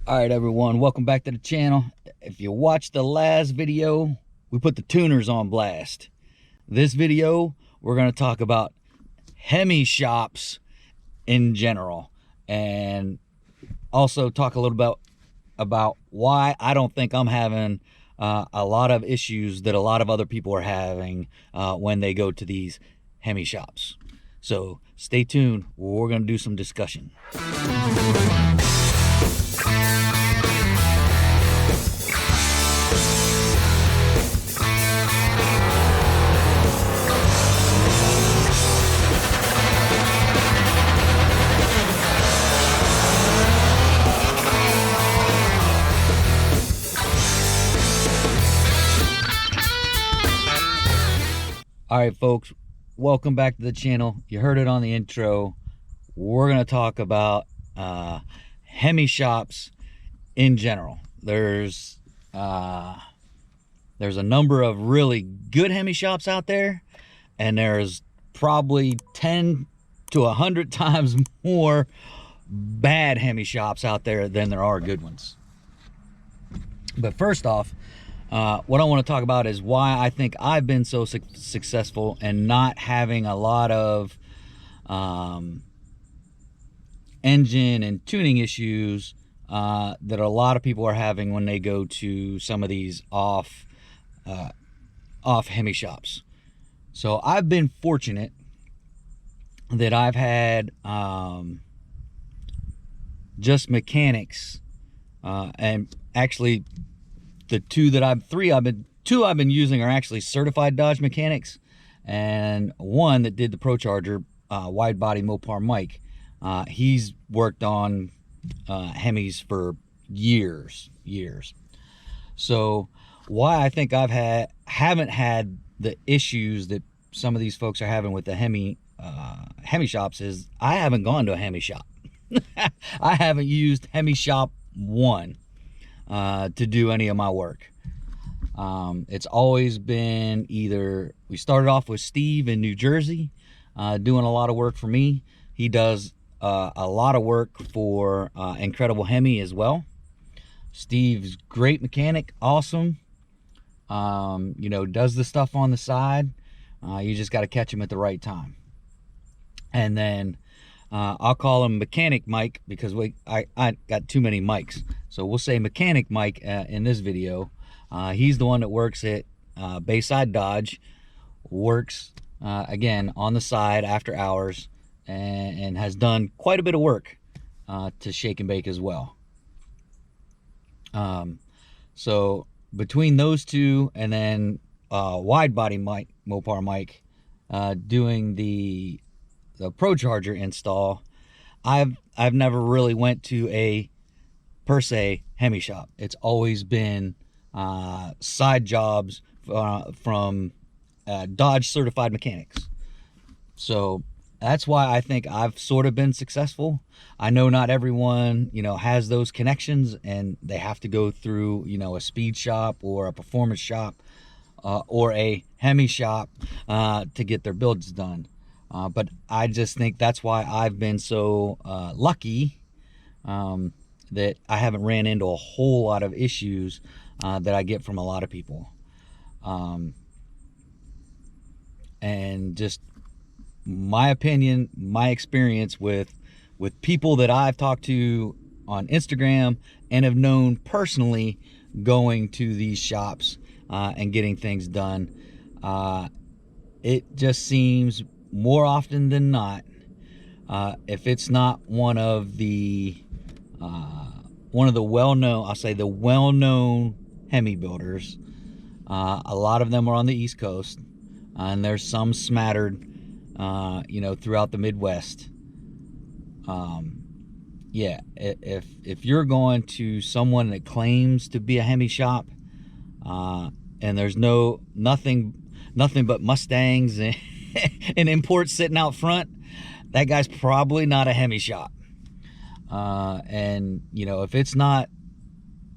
All right, everyone, welcome back to the channel. If you watched the last video, we put the tuners on blast. This video, we're going to talk about Hemi shops in general, and also talk a little bit about why I don't think I'm having a lot of issues that a lot of other people are having when they go to these Hemi shops. So stay tuned. We're going to do some discussion. All right, folks, welcome back to the channel. You heard it on the intro. We're going to talk about Hemi shops in general. There's a number of really good Hemi shops out there, and there's probably 10 to 100 times more bad Hemi shops out there than there are good ones. But first off, what I want to talk about is why I think I've been so successful and not having a lot of engine and tuning issues that a lot of people are having when they go to some of these off Hemi shops. So I've been fortunate that I've had just mechanics, and actually the two I've been using are actually certified Dodge mechanics, and one that did the Procharger wide body Mopar mic. He's worked on Hemis for years. So why I think haven't had the issues that some of these folks are having with the Hemi shops is I haven't gone to a Hemi shop. I haven't used Hemi shop 1 to do any of my work. It's always been either, we started off with Steve in New Jersey doing a lot of work for me. He does a lot of work for Incredible Hemi as well. Steve's great mechanic, awesome. You know, does the stuff on the side. You just got to catch him at the right time. And then I'll call him Mechanic Mike because I got too many mics. So we'll say Mechanic Mike in this video. He's the one that works at Bayside Dodge, works again on the side after hours, and has done quite a bit of work to shake and bake as well. So between those two and then wide body mic, Mopar mic, doing the Procharger install, I've never really went to a per se Hemi shop. It's always been side jobs from Dodge certified mechanics. So that's why I think I've sort of been successful. I know not everyone, you know, has those connections, and they have to go through, you know, a speed shop or a performance shop or a Hemi shop to get their builds done. But I just think that's why I've been so lucky that I haven't ran into a whole lot of issues that I get from a lot of people. And just my opinion, my experience with people that I've talked to on Instagram and have known personally going to these shops and getting things done, it just seems more often than not, if it's not one of the well-known, I'll say the well-known Hemi builders, a lot of them are on the East Coast, and there's some smattered, you know, throughout the Midwest. Yeah, if you're going to someone that claims to be a Hemi shop, and there's nothing but Mustangs and imports sitting out front, that guy's probably not a Hemi shop. And you know, if it's not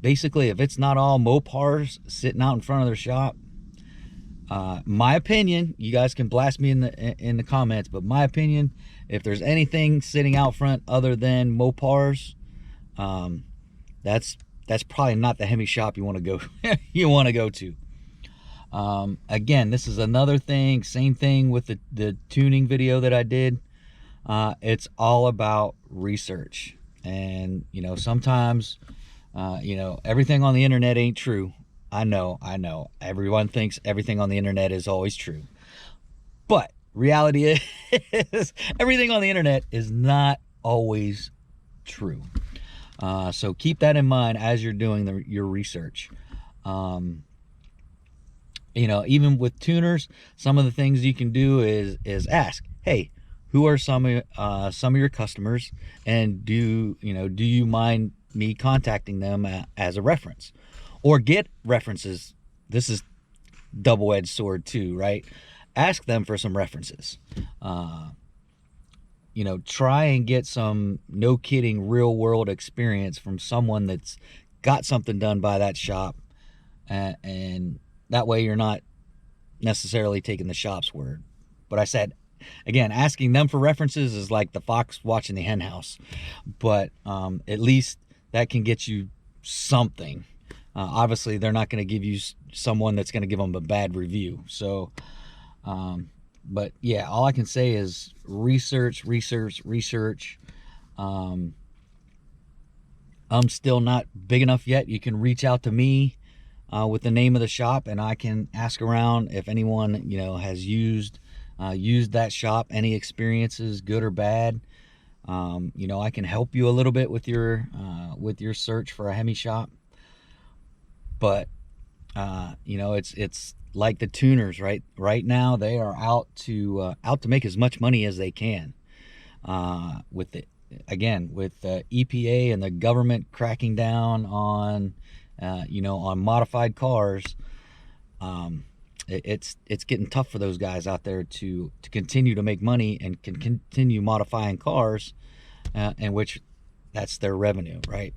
all Mopars sitting out in front of their shop, my opinion, you guys can blast me in the comments, but my opinion, if there's anything sitting out front other than Mopars, that's probably not the Hemi shop you want to go you want to go to. Again, this is another thing, same thing with the tuning video that I did. It's all about research. And, you know, sometimes, you know, everything on the internet ain't true. I know. Everyone thinks everything on the internet is always true. But reality is everything on the internet is not always true. So keep that in mind as you're doing your research. You know, even with tuners, some of the things you can do is ask, hey, who are some of your customers, and do you mind me contacting them as a reference, or get references? This is double-edged sword too, right? Ask them for some references. You know, try and get some, no kidding, real world experience from someone that's got something done by that shop, and that way you're not necessarily taking the shop's word. But I said, again, asking them for references is like the fox watching the hen house. But at least that can get you something. Obviously, they're not going to give you someone that's going to give them a bad review. So, but yeah, all I can say is research. I'm still not big enough yet. You can reach out to me with the name of the shop, and I can ask around if anyone, you know, has used that shop, any experiences, good or bad. You know, I can help you a little bit with your search for a Hemi shop. But you know, it's like the tuners, right? Right now they are out to make as much money as they can. With the EPA and the government cracking down on you know, on modified cars, it's getting tough for those guys out there to continue to make money and can continue modifying cars, in which that's their revenue, right?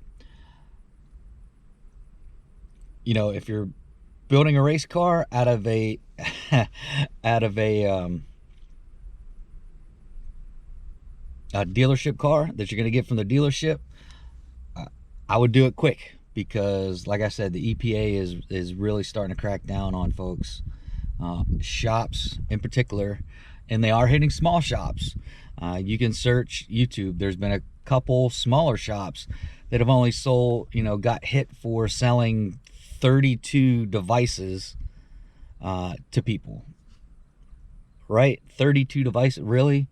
You know, if you're building a race car out of a dealership car that you're going to get from the dealership, I would do it quick, because like I said, the EPA is really starting to crack down on folks, shops in particular, and they are hitting small shops. You can search YouTube. There's been a couple smaller shops that have only sold, you know, got hit for selling 32 devices to people, right? 32 devices, really?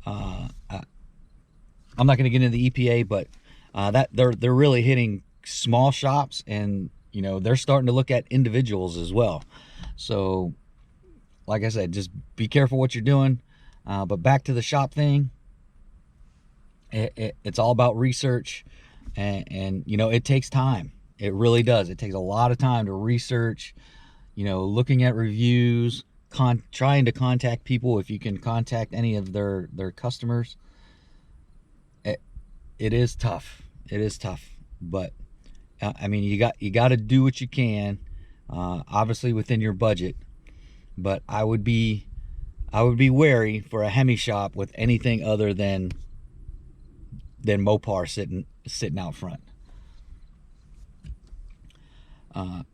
I'm not going to get into the EPA, but that they're really hitting small shops, and you know, they're starting to look at individuals as well. So like I said, just be careful what you're doing. But back to the shop thing, it's all about research, and you know, it takes time. It really does. It takes a lot of time to research, you know, looking at reviews, trying to contact people. If you can contact any of their customers, it is tough. It is tough. But I mean, you got to do what you can, obviously within your budget. But I would be wary for a Hemi shop with anything other than Mopar sitting out front. I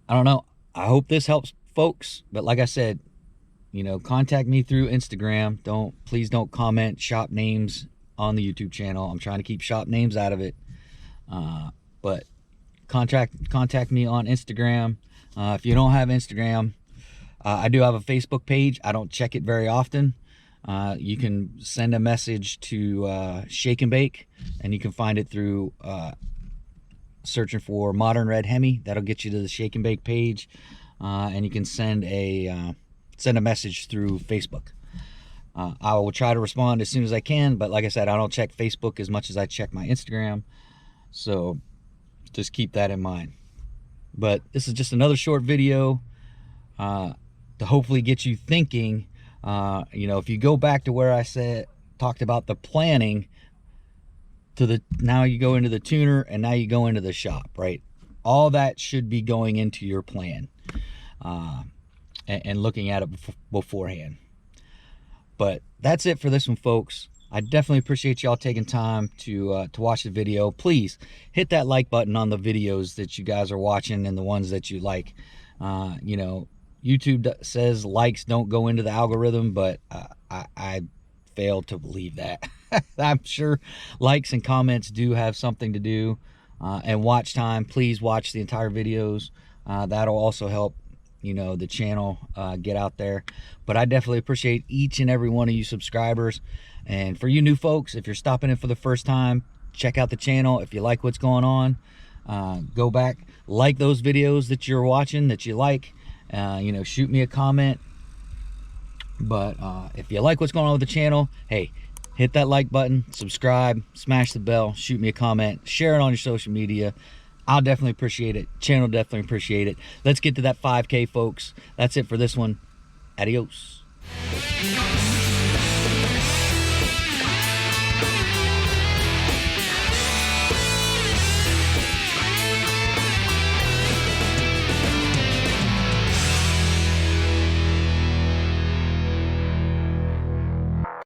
don't know. I hope this helps folks. But like I said, you know, contact me through Instagram. Please don't comment shop names on the YouTube channel. I'm trying to keep shop names out of it. But contact me on Instagram. If you don't have Instagram, I do have a Facebook page. I don't check it very often. You can send a message to Shake and Bake, and you can find it through searching for Modern Red Hemi. That'll get you to the Shake and Bake page, and you can send a message through Facebook. I will try to respond as soon as I can, but like I said, I don't check Facebook as much as I check my Instagram, so just keep that in mind. But this is just another short video to hopefully get you thinking. You know, if you go back to where I talked about the planning, now you go into the tuner, and now you go into the shop, right? All that should be going into your plan, and looking at it beforehand. But that's it for this one, folks. I definitely appreciate y'all taking time to watch the video. Please hit that like button on the videos that you guys are watching and the ones that you like. You know, YouTube says likes don't go into the algorithm, but I fail to believe that. I'm sure likes and comments do have something to do. And watch time, please watch the entire videos. That'll also help, you know, the channel get out there. But I definitely appreciate each and every one of you subscribers. And for you new folks, if you're stopping in for the first time, check out the channel. If you like what's going on, go back, like those videos that you're watching that you like. You know, shoot me a comment. But if you like what's going on with the channel, hey, hit that like button, subscribe, smash the bell, shoot me a comment, share it on your social media. I'll definitely appreciate it. Channel definitely appreciate it. Let's get to that 5K, folks. That's it for this one. Adios.